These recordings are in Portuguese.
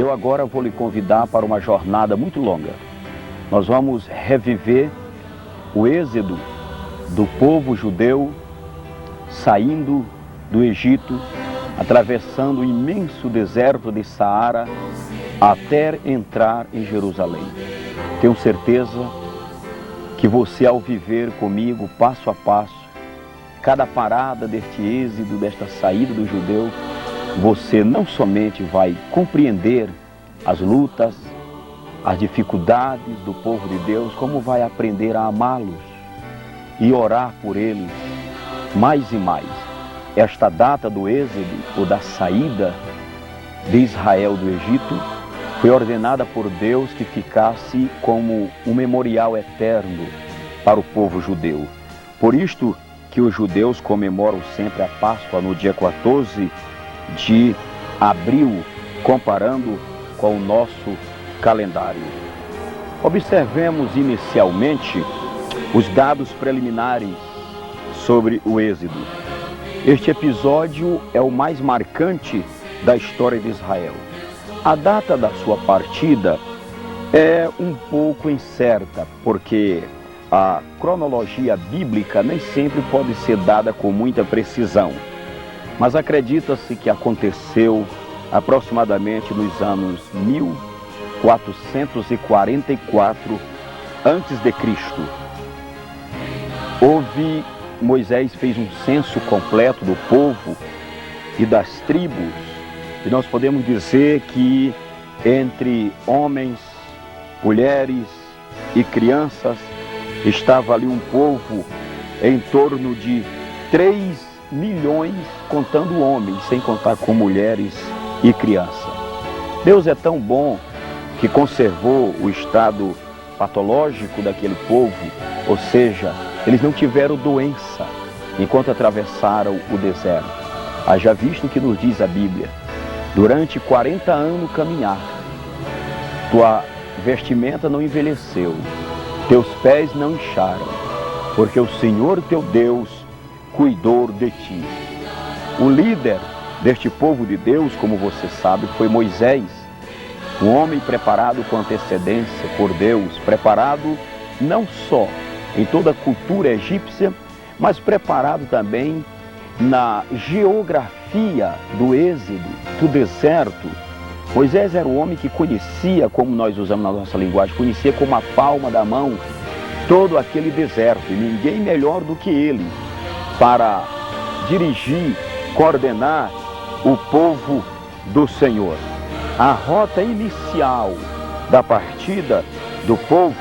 eu agora vou lhe convidar para uma jornada muito longa. Nós vamos reviver o êxodo do povo judeu saindo do Egito, atravessando o imenso deserto de Saara até entrar em Jerusalém. Tenho certeza que você, ao viver comigo passo a passo cada parada deste êxodo, desta saída do judeu, você não somente vai compreender as lutas, as dificuldades do povo de Deus, como vai aprender a amá-los e orar por eles mais e mais. Esta data do êxodo, ou da saída de Israel do Egito, foi ordenada por Deus que ficasse como um memorial eterno para o povo judeu. Por isto que os judeus comemoram sempre a Páscoa no dia 14 de abril, comparando com o nosso calendário. Observemos inicialmente os dados preliminares sobre o êxodo. Este episódio é o mais marcante da história de Israel. A data da sua partida é um pouco incerta, porque a cronologia bíblica nem sempre pode ser dada com muita precisão. Mas acredita-se que aconteceu aproximadamente nos anos 1444 a.C. Moisés fez um censo completo do povo e das tribos, e nós podemos dizer que entre homens, mulheres e crianças estava ali um povo em torno de 3 milhões, contando homens, sem contar com mulheres e crianças. Deus é tão bom que conservou o estado patológico daquele povo, ou seja, eles não tiveram doença enquanto atravessaram o deserto. Haja visto que nos diz a Bíblia: durante 40 anos caminhar, tua vestimenta não envelheceu, teus pés não incharam, porque o Senhor teu Deus cuidou de ti. O líder deste povo de Deus, como você sabe, foi Moisés, um homem preparado com antecedência por Deus, preparado não só em toda a cultura egípcia, mas preparado também na geografia do êxodo, do deserto. Moisés era um homem que conhecia, como nós usamos na nossa linguagem, conhecia como a palma da mão todo aquele deserto, e ninguém melhor do que ele para dirigir, coordenar o povo do Senhor. A rota inicial da partida do povo,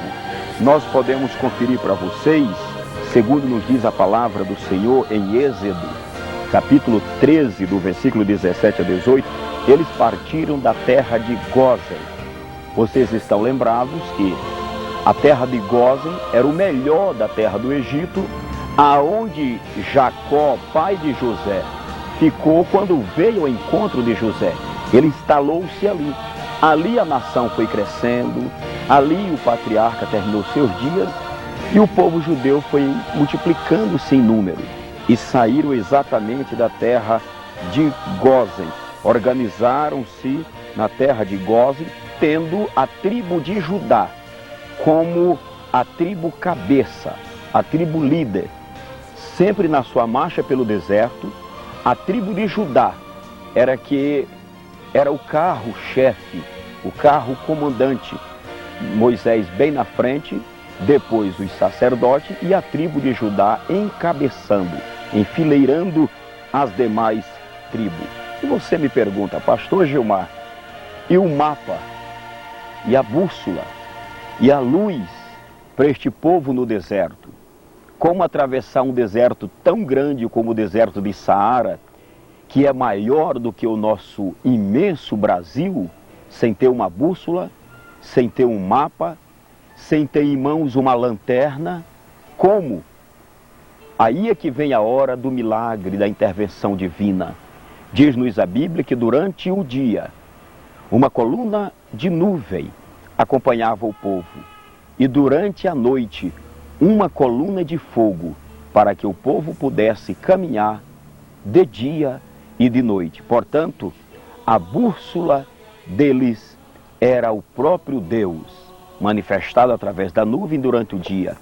nós podemos conferir para vocês, segundo nos diz a palavra do Senhor em Êxodo, capítulo 13, do versículo 17 a 18, eles partiram da terra de Gósen. Vocês estão lembrados que a terra de Gósen era o melhor da terra do Egito, aonde Jacó, pai de José, ficou quando veio ao encontro de José. Ele instalou-se ali. Ali a nação foi crescendo, ali o patriarca terminou seus dias e o povo judeu foi multiplicando-se em número. E saíram exatamente da terra de Gósen. Organizaram-se na terra de Gósen, tendo a tribo de Judá como a tribo cabeça, a tribo líder. Sempre na sua marcha pelo deserto, a tribo de Judá era o carro-chefe, o carro comandante. Moisés bem na frente, depois os sacerdotes e a tribo de Judá encabeçando, enfileirando as demais tribos. E você me pergunta: pastor Gilmar, e o mapa, e a bússola, e a luz para este povo no deserto? Como atravessar um deserto tão grande como o deserto de Saara, que é maior do que o nosso imenso Brasil, sem ter uma bússola, sem ter um mapa, sem ter em mãos uma lanterna? Como? Aí é que vem a hora do milagre, da intervenção divina. Diz-nos a Bíblia que durante o dia, uma coluna de nuvem acompanhava o povo, e durante a noite, uma coluna de fogo, para que o povo pudesse caminhar de dia e de noite. Portanto, a bússola deles era o próprio Deus, manifestado através da nuvem durante o dia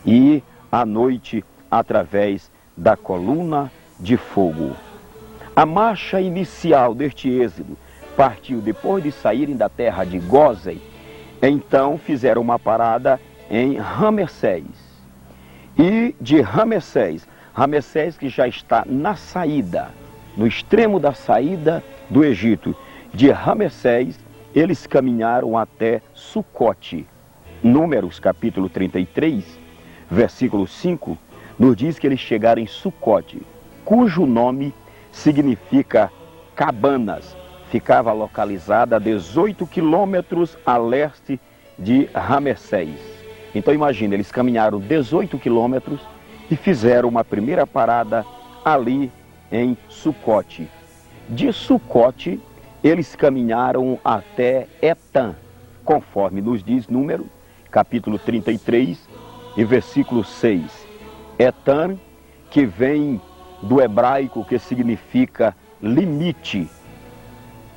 e à noite através da coluna de fogo. A marcha inicial deste êxodo partiu depois de saírem da terra de Gósen. Então fizeram uma parada em Ramessés. E de Ramessés que já está na saída, no extremo da saída do Egito, de Ramessés eles caminharam até Sucote. Números capítulo 33, versículo 5, nos diz que eles chegaram em Sucote, cujo nome significa cabanas. Ficava localizada a 18 quilômetros a leste de Ramessés. Então imagina, eles caminharam 18 quilômetros e fizeram uma primeira parada ali em Sucote. De Sucote, eles caminharam até Etã, conforme nos diz Número, capítulo 33 e versículo 6. Etã, que vem do hebraico que significa limite.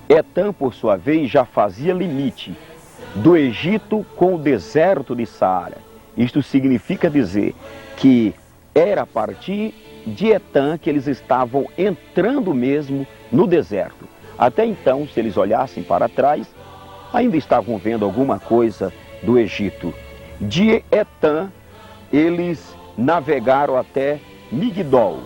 Etã, por sua vez, já fazia limite do Egito com o deserto de Saara. Isto significa dizer que era a partir de Etã que eles estavam entrando mesmo no deserto. Até então, se eles olhassem para trás, ainda estavam vendo alguma coisa do Egito. De Etã, eles navegaram até Migdol.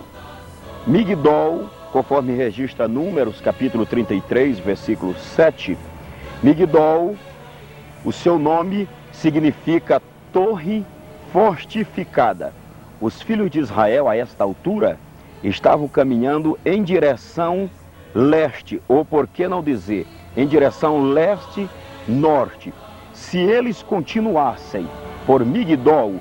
Migdol, conforme registra Números, capítulo 33, versículo 7, Migdol, o seu nome significa torre fortificada. Os filhos de Israel, a esta altura, estavam caminhando em direção leste, ou por que não dizer, em direção leste-norte. Se eles continuassem por Migdol,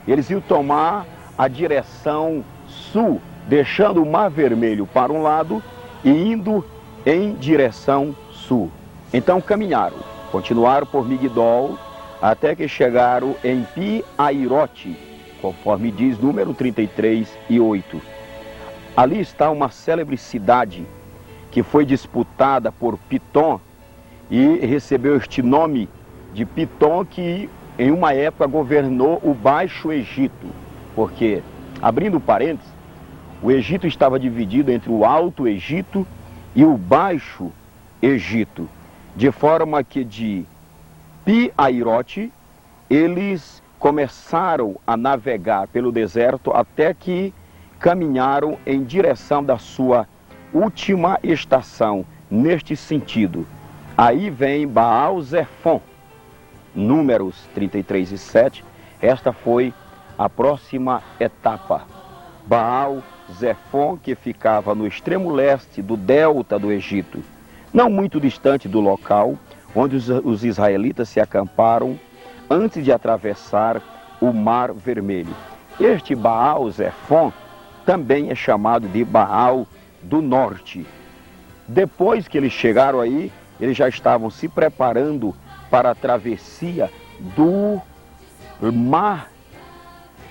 eles iam tomar a direção sul, deixando o Mar Vermelho para um lado e indo em direção sul. Então caminharam, continuaram por Migdol, até que chegaram em Pi-Hairote, conforme diz Número 33 e 8. Ali está uma célebre cidade que foi disputada por Pitom e recebeu este nome de Pitom, que em uma época governou o Baixo Egito, porque, abrindo parênteses, o Egito estava dividido entre o Alto Egito e o Baixo Egito, de forma que de Pi-Hairote eles começaram a navegar pelo deserto até que caminharam em direção da sua última estação, neste sentido. Aí vem Baal-Zefon, Números 33 e 7, esta foi a próxima etapa. Baal-Zefon, que ficava no extremo leste do delta do Egito, não muito distante do local onde os israelitas se acamparam antes de atravessar o Mar Vermelho. Este Baal-Zefon também é chamado de Baal do Norte. Depois que eles chegaram aí, eles já estavam se preparando para a travessia do Mar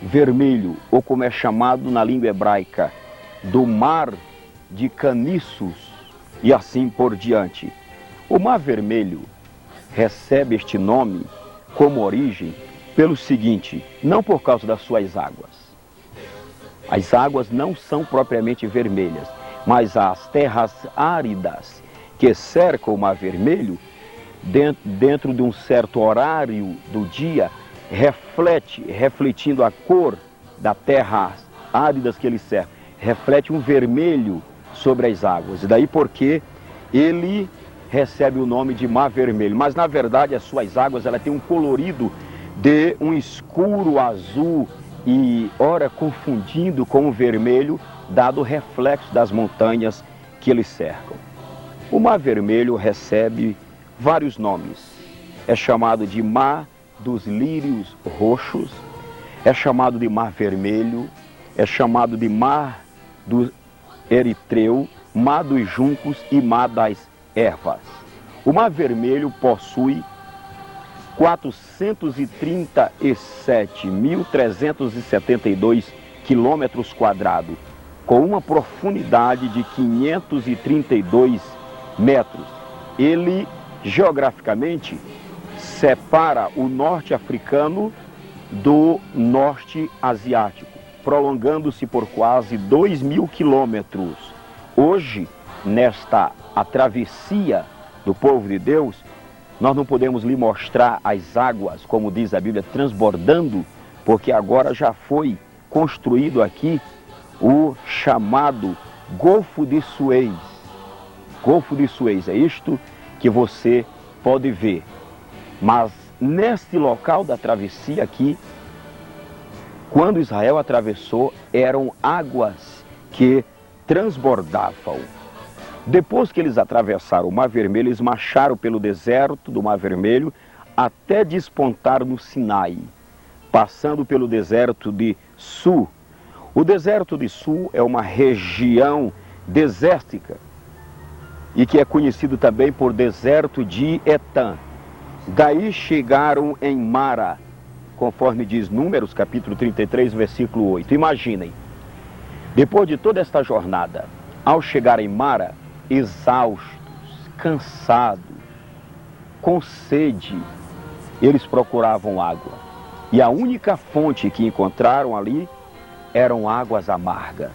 Vermelho, ou como é chamado na língua hebraica, do Mar de Caniços, e assim por diante. O Mar Vermelho recebe este nome como origem pelo seguinte: não por causa das suas águas. As águas não são propriamente vermelhas, mas as terras áridas que cercam o Mar Vermelho, dentro de um certo horário do dia, refletindo a cor da terra áridas que ele cerca, reflete um vermelho sobre as águas. E daí porque ele recebe o nome de Mar Vermelho. Mas na verdade as suas águas têm um colorido de um escuro azul e ora confundindo com o vermelho, dado o reflexo das montanhas que eles cercam. O Mar Vermelho recebe vários nomes. É chamado de Mar dos Lírios Roxos, é chamado de Mar Vermelho, é chamado de Mar do Eritreu, Mar dos Juncos e Mar das Ervas. O Mar Vermelho possui 437.372 quilômetros quadrados, com uma profundidade de 532 metros. Ele geograficamente, separa o norte africano do norte asiático, prolongando-se por quase 2.000 quilômetros. Hoje, nesta travessia do povo de Deus, nós não podemos lhe mostrar as águas, como diz a Bíblia, transbordando, porque agora já foi construído aqui o chamado Golfo de Suez. Golfo de Suez, é isto que você pode ver. Mas neste local da travessia aqui, quando Israel atravessou, eram águas que transbordavam. Depois que eles atravessaram o Mar Vermelho, eles marcharam pelo deserto do Mar Vermelho até despontar no Sinai, passando pelo deserto de Su. O deserto de Su é uma região desértica e que é conhecido também por deserto de Etã. Daí chegaram em Mara, conforme diz Números, capítulo 33, versículo 8. Imaginem, depois de toda esta jornada, ao chegar em Mara, exaustos, cansados, com sede, eles procuravam água. E a única fonte que encontraram ali eram águas amargas.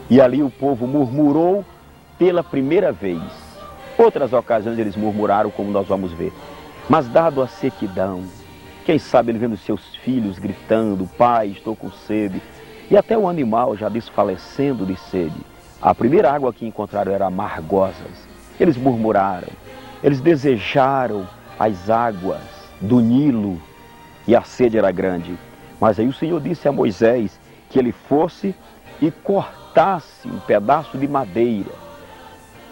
E ali o povo murmurou pela primeira vez. Outras ocasiões eles murmuraram, como nós vamos ver. Mas dado a sequidão, quem sabe ele vendo seus filhos gritando, pai, estou com sede, e até o animal já desfalecendo de sede, a primeira água que encontraram era amargosas. Eles murmuraram, eles desejaram as águas do Nilo e a sede era grande. Mas aí o Senhor disse a Moisés que ele fosse e cortasse um pedaço de madeira.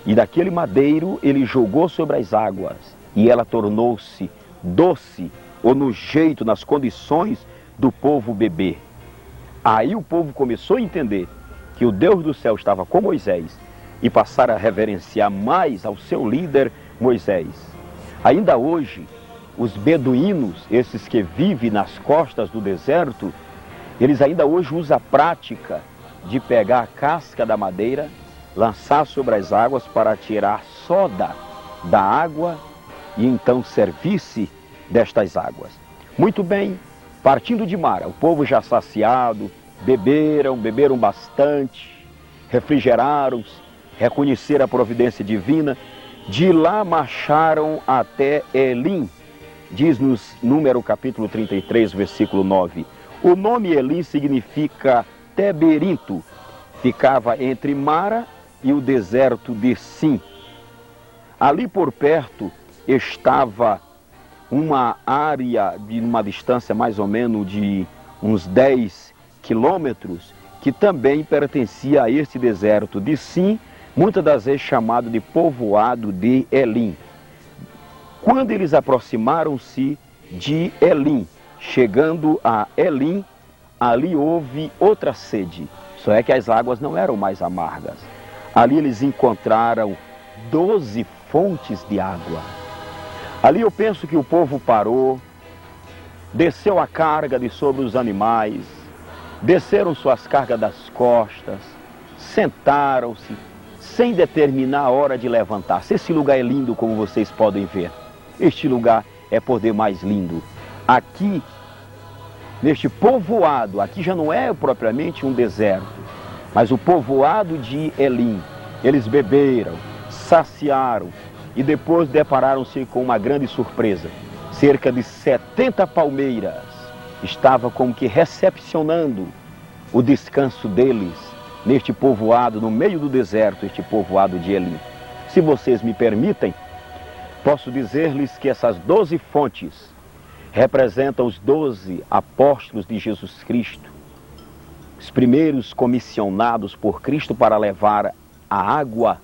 E daquele madeiro ele jogou sobre as águas e ela tornou-se doce, ou no jeito, nas condições do povo beber. Aí o povo começou a entender que o Deus do céu estava com Moisés e passaram a reverenciar mais ao seu líder Moisés. Ainda hoje, os beduínos, esses que vivem nas costas do deserto, eles ainda hoje usam a prática de pegar a casca da madeira, lançar sobre as águas para tirar soda da água e então servir-se destas águas. Muito bem, partindo de Mara, o povo já saciado, beberam bastante, refrigeraram-se, reconheceram a providência divina. De lá marcharam até Elim, diz-nos Número capítulo 33, versículo 9. O nome Elim significa Teberinto, ficava entre Mara e o deserto de Sim. Ali por perto estava uma área de uma distância mais ou menos de uns 10 quilômetros, que também pertencia a este deserto de Sim, muitas das vezes chamado de povoado de Elim. Quando eles aproximaram-se de Elim, chegando a Elim, ali houve outra sede, só é que as águas não eram mais amargas. Ali eles encontraram 12 fontes de água. Ali eu penso que o povo parou, desceu a carga de sobre os animais, desceram suas cargas das costas, sentaram-se, sem determinar a hora de levantar-se. Esse lugar é lindo, como vocês podem ver. Este lugar é por demais lindo. Aqui, neste povoado, aqui já não é propriamente um deserto, mas o povoado de Elim. Eles beberam, saciaram e depois depararam-se com uma grande surpresa. Cerca de 70 palmeiras estavam como que recepcionando o descanso deles neste povoado, no meio do deserto, este povoado de Elim. Se vocês me permitem, posso dizer-lhes que essas 12 fontes representam os 12 apóstolos de Jesus Cristo, os primeiros comissionados por Cristo para levar a água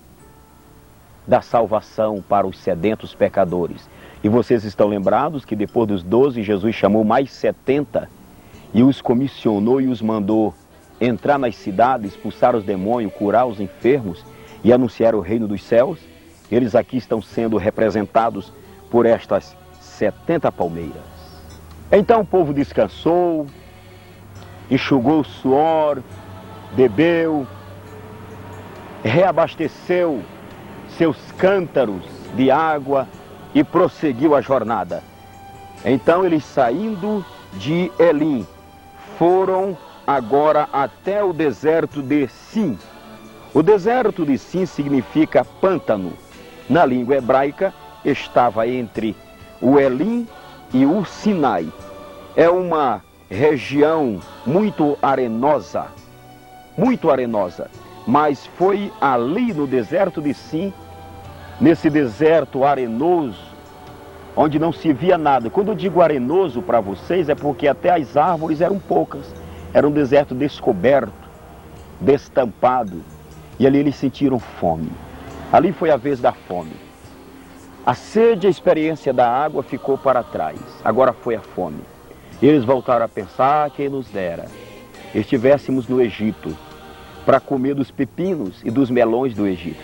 da salvação para os sedentos pecadores. E vocês estão lembrados que depois dos 12, Jesus chamou mais 70 e os comissionou e os mandou entrar nas cidades, expulsar os demônios, curar os enfermos e anunciar o reino dos céus. Eles aqui estão sendo representados por estas 70 palmeiras. Então o povo descansou, enxugou o suor, bebeu, reabasteceu seus cântaros de água e prosseguiu a jornada. Então eles, saindo de Elim, foram agora até o deserto de Sim. O deserto de Sim significa pântano. Na língua hebraica, estava entre o Elim e o Sinai. É uma região muito arenosa, mas foi ali no deserto de Sim, nesse deserto arenoso, onde não se via nada. Quando eu digo arenoso para vocês, é porque até as árvores eram poucas. Era um deserto descoberto, destampado, e ali eles sentiram fome. Ali foi a vez da fome. A sede, a experiência da água ficou para trás. Agora foi a fome. Eles voltaram a pensar: quem nos dera estivéssemos no Egito para comer dos pepinos e dos melões do Egito.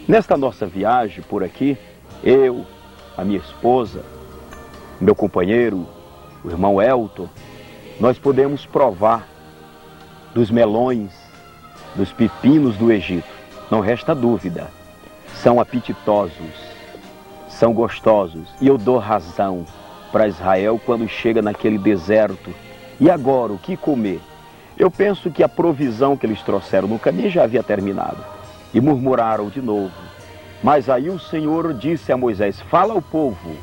Nesta nossa viagem por aqui, eu, a minha esposa, meu companheiro, o irmão Elton, nós podemos provar dos melões, dos pepinos do Egito. Não resta dúvida, são apetitosos, são gostosos. E eu dou razão para Israel quando chega naquele deserto. E agora, o que comer? Eu penso que a provisão que eles trouxeram no caminho já havia terminado. E murmuraram de novo. Mas aí o Senhor disse a Moisés: fala ao povo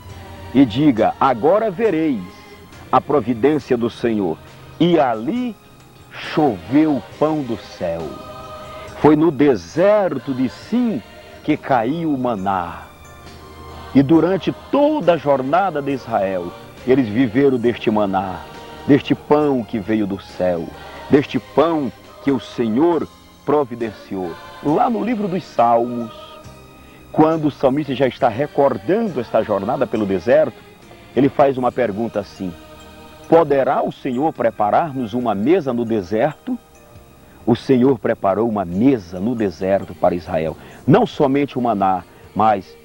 e diga: agora vereis a providência do Senhor. E ali choveu pão do céu. Foi no deserto de Sim que caiu o maná. E durante toda a jornada de Israel, eles viveram deste maná, deste pão que veio do céu, deste pão que o Senhor providenciou. Lá no livro dos Salmos, quando o salmista já está recordando esta jornada pelo deserto, ele faz uma pergunta assim: poderá o Senhor preparar-nos uma mesa no deserto? O Senhor preparou uma mesa no deserto para Israel. Não somente o maná, mas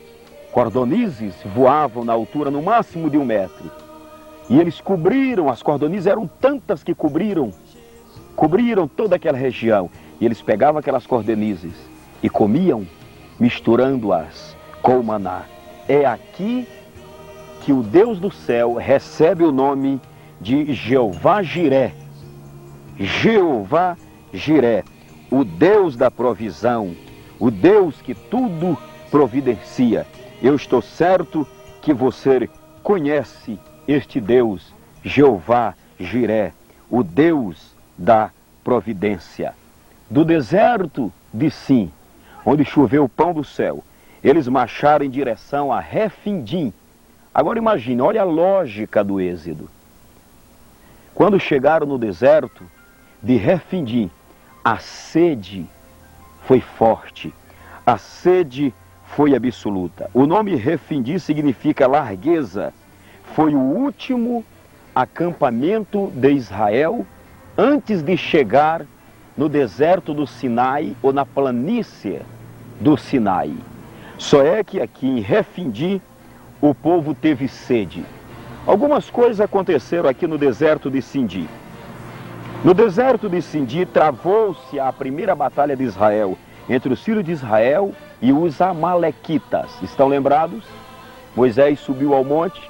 cordonizes voavam na altura no máximo de 1 metro. E eles cobriram, as cordonizes eram tantas que cobriram toda aquela região. E eles pegavam aquelas cordonizes e comiam, misturando-as com o maná. É aqui que o Deus do céu recebe o nome de Jeová Jiré. Jeová Jiré, o Deus da provisão, o Deus que tudo providencia. Eu estou certo que você conhece este Deus, Jeová Jiré, o Deus da providência. Do deserto de Sim, onde choveu o pão do céu, eles marcharam em direção a Refidim. Agora imagine, olha a lógica do êxodo. Quando chegaram no deserto de Refidim, a sede foi forte, a sede foi absoluta. O nome Refidim significa largueza. Foi o último acampamento de Israel antes de chegar no deserto do Sinai ou na planície do Sinai. Só é que aqui em Refidim o povo teve sede. Algumas coisas aconteceram aqui no deserto de Sindi. No deserto de Sindi travou-se a primeira batalha de Israel entre os filhos de Israel e os amalequitas. Estão lembrados? Moisés subiu ao monte,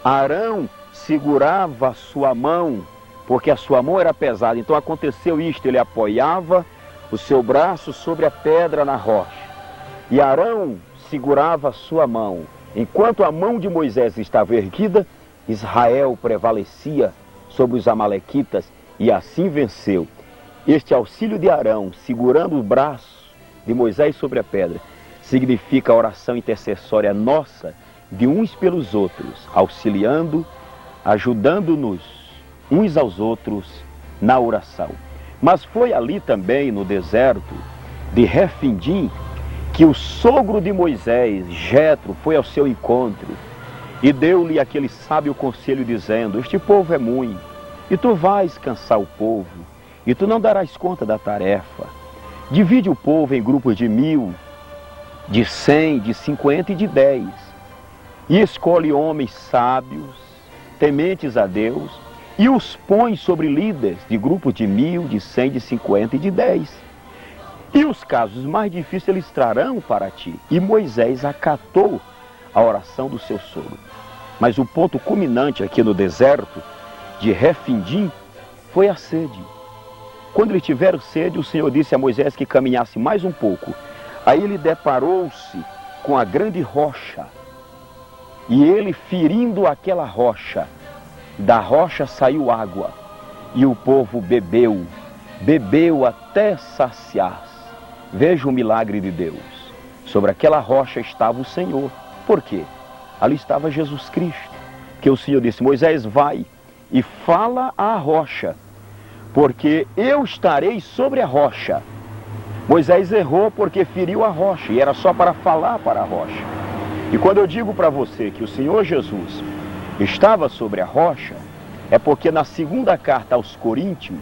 Arão segurava a sua mão, porque a sua mão era pesada. Então aconteceu isto: ele apoiava o seu braço sobre a pedra na rocha, e Arão segurava a sua mão. Enquanto a mão de Moisés estava erguida, Israel prevalecia sobre os amalequitas e assim venceu. Este auxílio de Arão, segurando o braço de Moisés sobre a pedra, significa a oração intercessória nossa de uns pelos outros, auxiliando, ajudando-nos uns aos outros na oração. Mas foi ali também, no deserto de Refidim, que o sogro de Moisés, Jetro, foi ao seu encontro e deu-lhe aquele sábio conselho dizendo: este povo é muito, e tu vais cansar o povo, e tu não darás conta da tarefa. Divide o povo em grupos de 1000, de 100, de 50 e de 10. E escolhe homens sábios, tementes a Deus, e os põe sobre líderes de grupos de 1000, de 100, de 50 e de 10. E os casos mais difíceis eles trarão para ti. E Moisés acatou a oração do seu sogro. Mas o ponto culminante aqui no deserto de Refidim foi a sede. Quando eles tiveram sede, o Senhor disse a Moisés que caminhasse mais um pouco. Aí ele deparou-se com a grande rocha. E ele, ferindo aquela rocha, da rocha saiu água. E o povo bebeu, bebeu até saciar-se. Veja o milagre de Deus. Sobre aquela rocha estava o Senhor. Por quê? Ali estava Jesus Cristo. Que o Senhor disse, Moisés, vai e fala à rocha, porque eu estarei sobre a rocha. Moisés errou porque feriu a rocha, e era só para falar para a rocha. E quando eu digo para você que o Senhor Jesus estava sobre a rocha, é porque na segunda carta aos Coríntios,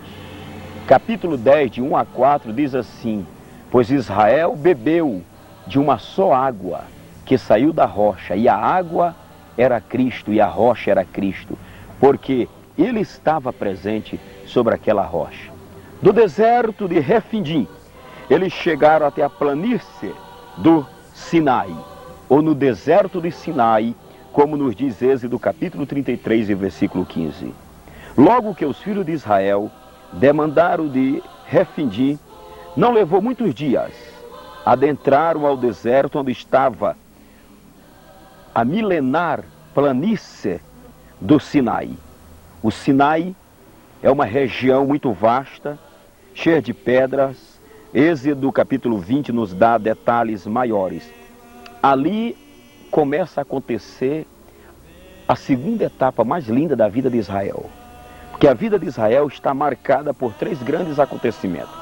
capítulo 10, de 1 a 4, diz assim, pois Israel bebeu de uma só água que saiu da rocha, e a água era Cristo, e a rocha era Cristo, porque ele estava presente sobre aquela rocha. Do deserto de Refidim, eles chegaram até a planície do Sinai, ou no deserto de Sinai, como nos diz Êxodo capítulo 33 e versículo 15. Logo que os filhos de Israel demandaram de Refidim, não levou muitos dias, adentraram ao deserto onde estava a milenar planície do Sinai. O Sinai é uma região muito vasta, cheia de pedras. Êxodo capítulo 20 nos dá detalhes maiores. Ali começa a acontecer a segunda etapa mais linda da vida de Israel. Porque a vida de Israel está marcada por 3 grandes acontecimentos.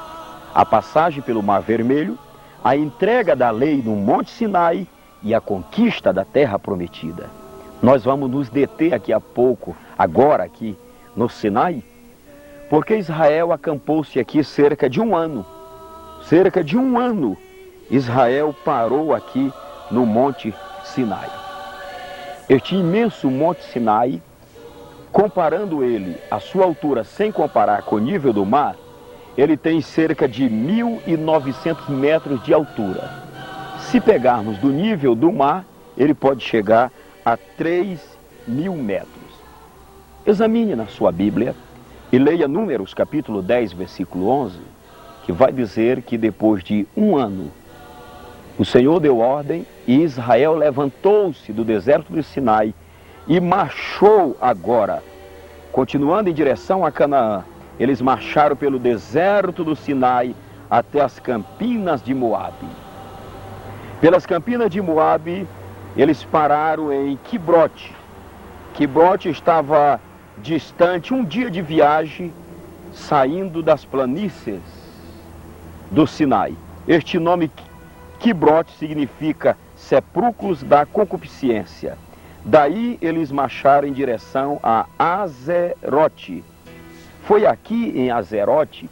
A passagem pelo Mar Vermelho, a entrega da lei no Monte Sinai e a conquista da terra prometida. Nós vamos nos deter aqui a pouco, agora aqui no Sinai, porque Israel acampou-se aqui cerca de um ano. Cerca de um ano, Israel parou aqui no Monte Sinai. Este imenso Monte Sinai, comparando ele, a sua altura, sem comparar com o nível do mar, ele tem cerca de 1.900 metros de altura. Se pegarmos do nível do mar, ele pode chegar a 3.000 metros. Examine na sua Bíblia e leia Números capítulo 10, versículo 11, que vai dizer que depois de um ano, o Senhor deu ordem e Israel levantou-se do deserto do Sinai e marchou agora, continuando em direção a Canaã. Eles marcharam pelo deserto do Sinai até as campinas de Moabe. Pelas campinas de Moabe, eles pararam em Quibrote. Quibrote estava distante um dia de viagem, saindo das planícies do Sinai. Este nome Quibrote significa sepulcros da concupiscência. Daí eles marcharam em direção a Azerote. Foi aqui em Azerote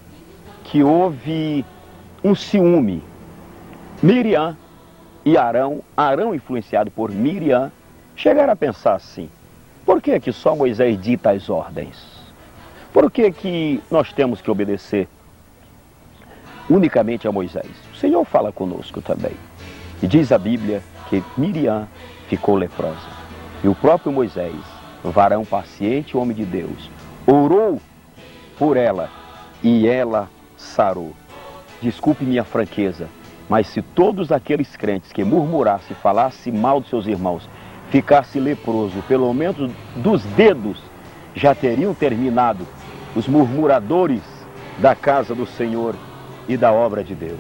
que houve um ciúme. Miriam e Arão, influenciado por Miriam, chegaram a pensar assim, por que que só Moisés dita as ordens? Por que que nós temos que obedecer unicamente a Moisés? O Senhor fala conosco também. E diz a Bíblia que Miriam ficou leprosa. E o próprio Moisés, varão paciente, homem de Deus, orou por ela e ela sarou. Desculpe minha franqueza, mas se todos aqueles crentes que murmurassem, falassem mal dos seus irmãos, ficasse leproso, pelo menos dos dedos, já teriam terminado os murmuradores da casa do Senhor e da obra de Deus.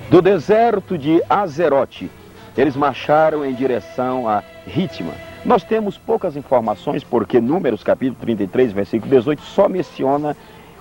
Do deserto de Azerote, eles marcharam em direção a Ritma. Nós temos poucas informações, porque Números capítulo 33, versículo 18, só menciona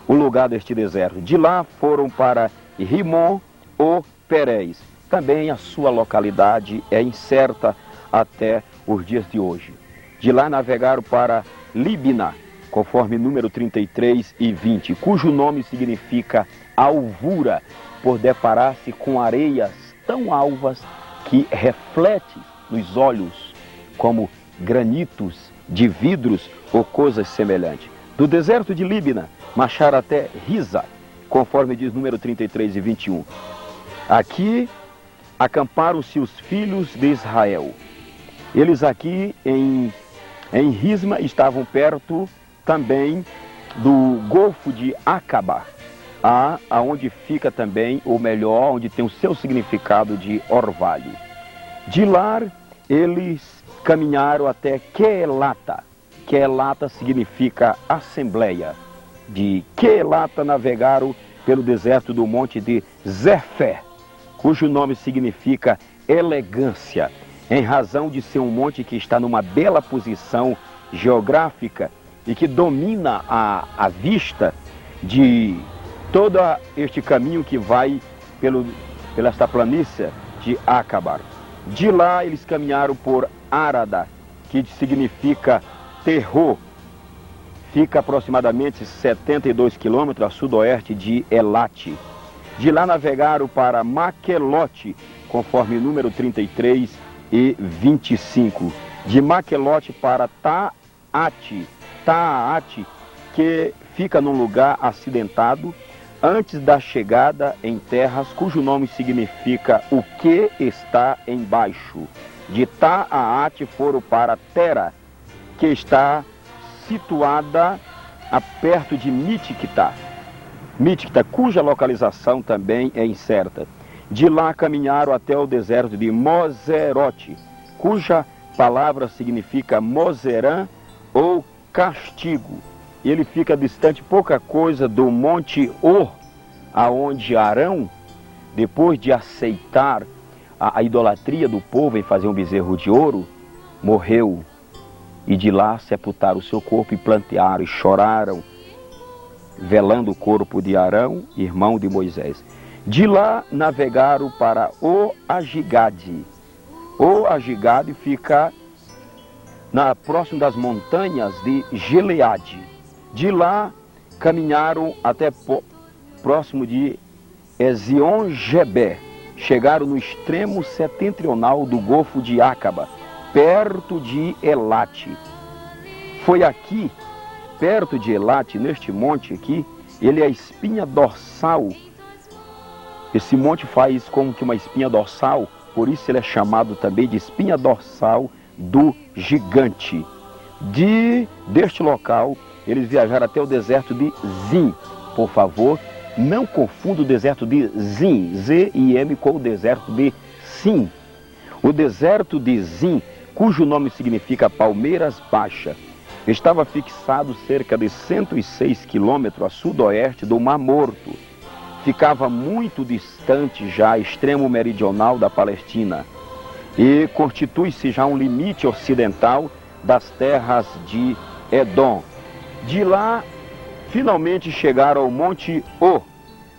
o lugar deste deserto. De lá foram para Rimon ou Pérez. Também a sua localidade é incerta até os dias de hoje. De lá navegaram para Libna, conforme número 33 e 20, cujo nome significa alvura, por deparar-se com areias tão alvas que reflete nos olhos como granitos de vidros ou coisas semelhantes. Do deserto de Libna, marcharam até Risa, conforme diz número 33 e 21. Aqui acamparam-se os filhos de Israel. Eles aqui em Risma estavam perto também do Golfo de Acaba, aonde fica também, ou melhor, onde tem o seu significado de orvalho. De lá, eles caminharam até Quelata. Quelata significa assembleia. De Quelata navegaram pelo deserto do monte de Zefé, cujo nome significa elegância, em razão de ser um monte que está numa bela posição geográfica e que domina a vista de todo este caminho que vai pela esta planície de Acabar. De lá eles caminharam por Arada, que significa terror. Fica aproximadamente 72 quilômetros a sudoeste de Elate. De lá navegaram para Maquelote, conforme o número 33 e 25. De Maquelote para Taate, que fica num lugar acidentado, antes da chegada em terras cujo nome significa o que está embaixo. De Taate foram para Tera, que está situada perto de Mitictá, cuja localização também é incerta. De lá caminharam até o deserto de Moserote, cuja palavra significa Mozerã ou castigo. Ele fica distante pouca coisa do Monte Or, aonde Arão, depois de aceitar a idolatria do povo em fazer um bezerro de ouro, morreu. E de lá sepultaram o seu corpo e plantearam e choraram, velando o corpo de Arão, irmão de Moisés. De lá navegaram para O Agigade. O Agigade fica próximo das montanhas de Gileade. De lá caminharam até próximo de Ezion-Gebé. Chegaram no extremo setentrional do Golfo de Acaba, perto de Elate. Foi aqui, perto de Elate, neste monte aqui, ele é a espinha dorsal. Esse monte faz como que uma espinha dorsal, por isso ele é chamado também de espinha dorsal do gigante. Deste local, eles viajaram até o deserto de Zim. Por favor, não confunda o deserto de Zim, Z-I-M, com o deserto de Sim. O deserto de Zim, cujo nome significa Palmeiras Baixa, estava fixado cerca de 106 quilômetros a sudoeste do Mar Morto. Ficava muito distante já, extremo meridional da Palestina, e constitui-se já um limite ocidental das terras de Edom. De lá, finalmente chegaram ao Monte O.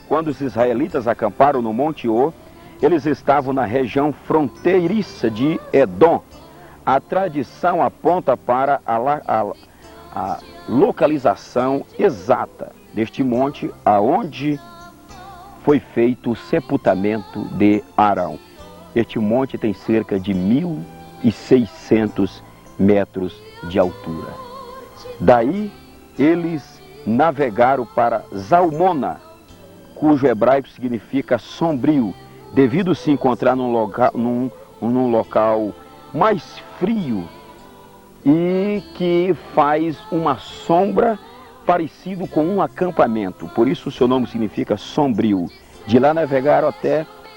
Quando os israelitas acamparam no Monte O, eles estavam na região fronteiriça de Edom. A tradição aponta para a localização exata deste monte, aonde foi feito o sepultamento de Arão. Este monte tem cerca de 1.600 metros de altura. Daí eles navegaram para Zalmona, cujo hebraico significa sombrio, devido se encontrar num local mais frio e que faz uma sombra parecido com um acampamento. Por isso o seu nome significa sombrio. De lá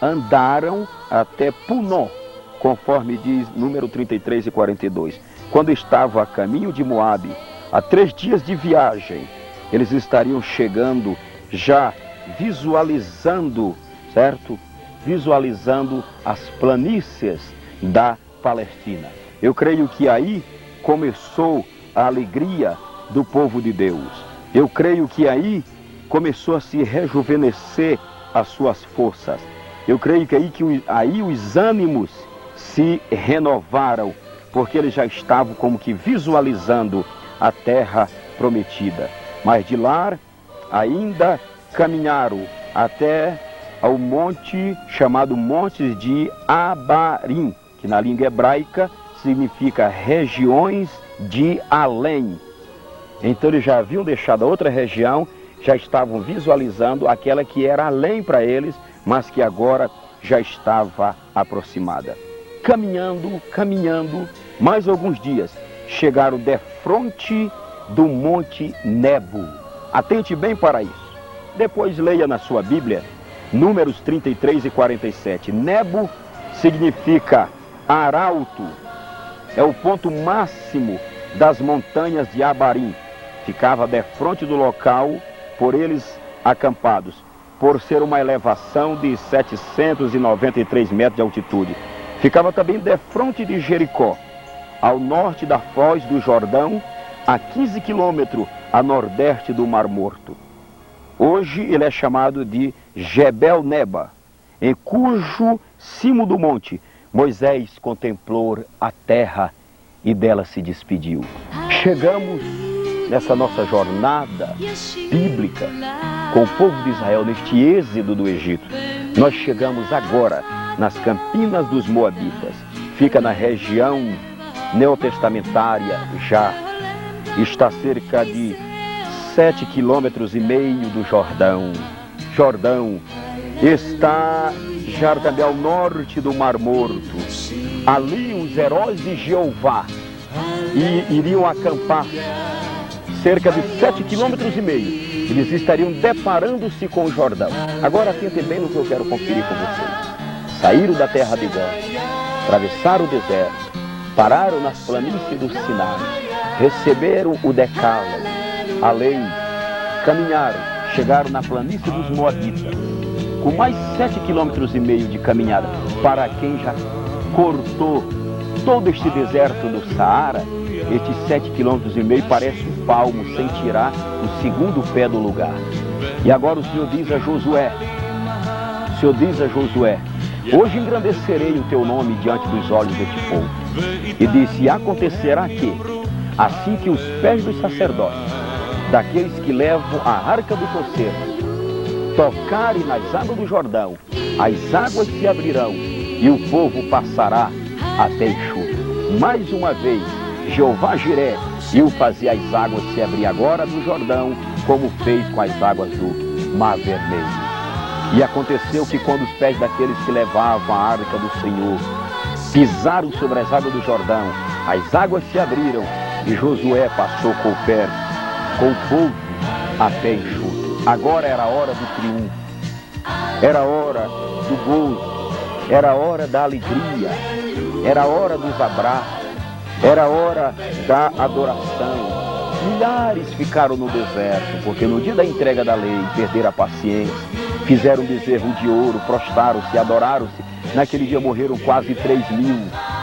andaram até Punom, conforme diz número 33 e 42. Quando estavam a caminho de Moabe, a 3 dias de viagem, eles estariam chegando já visualizando, certo? Visualizando as planícies da Palestina. Eu creio que aí começou a alegria do povo de Deus. Eu creio que aí começou a se rejuvenescer as suas forças. Eu creio que aí os ânimos se renovaram, porque eles já estavam como que visualizando a terra prometida. Mas de lá ainda caminharam até ao monte chamado Monte de Abarim, que na língua hebraica significa regiões de além. Então eles já haviam deixado a outra região, já estavam visualizando aquela que era além para eles, mas que agora já estava aproximada. Caminhando, mais alguns dias, chegaram defronte do Monte Nebo. Atente bem para isso. Depois leia na sua Bíblia, Números 33 e 47. Nebo significa arauto. É o ponto máximo das montanhas de Abarim. Ficava defronte do local por eles acampados, por ser uma elevação de 793 metros de altitude. Ficava também defronte de Jericó, ao norte da foz do Jordão, a 15 quilômetros a nordeste do Mar Morto. Hoje ele é chamado de Jebel Neba, em cujo cimo do monte Moisés contemplou a terra e dela se despediu. Chegamos nessa nossa jornada bíblica com o povo de Israel, neste êxodo do Egito. Nós chegamos agora nas Campinas dos Moabitas. Fica na região neotestamentária já. Está cerca de 7,5 quilômetros do Jordão. Jordão está já também ao norte do Mar Morto. Ali os heróis de Jeová iriam acampar cerca de 7,5 quilômetros. Eles estariam deparando-se com o Jordão. Agora atentem bem no que eu quero conferir com vocês. Saíram da terra de Gós, atravessaram o deserto, pararam nas planícies do Sinai, receberam o decálogo, a lei, caminharam, chegaram na planície dos Moabitas, com mais 7,5 quilômetros de caminhada. Para quem já cortou todo este deserto do Saara, estes 7,5 quilômetros parece um palmo sem tirar o segundo pé do lugar. E agora o Senhor diz a Josué, hoje engrandecerei o teu nome diante dos olhos deste povo. E disse, e acontecerá que, assim que os pés dos sacerdotes, daqueles que levam a arca do concerto, tocarem nas águas do Jordão, as águas se abrirão e o povo passará até enxuto. Mais uma vez, Jeová Jiré iu fazer as águas se abrir agora do Jordão, como fez com as águas do Mar Vermelho. E aconteceu que quando os pés daqueles que levavam a arca do Senhor pisaram sobre as águas do Jordão, as águas se abriram e Josué passou com o povo até enxuto. Agora era a hora do triunfo, era a hora do gozo, era a hora da alegria, era a hora dos abraços, era a hora da adoração. Milhares ficaram no deserto, porque no dia da entrega da lei perderam a paciência, fizeram um bezerro de ouro, prostraram-se, adoraram-se. Naquele dia morreram quase 3.000.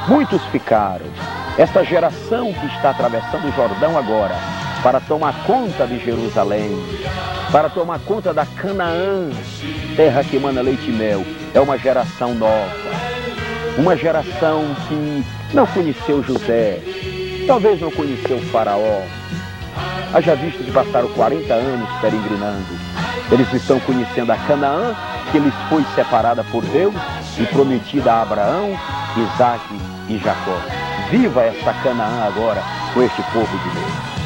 Muitos ficaram. Esta geração que está atravessando o Jordão agora, para tomar conta de Jerusalém, para tomar conta da Canaã, terra que emana leite e mel, é uma geração nova. Uma geração que não conheceu José, talvez não conheceu o Faraó. Haja visto que passaram 40 anos peregrinando. Eles estão conhecendo a Canaã, que lhes foi separada por Deus e prometida a Abraão, Isaque e Jacó. Viva esta Canaã agora com este povo de Deus.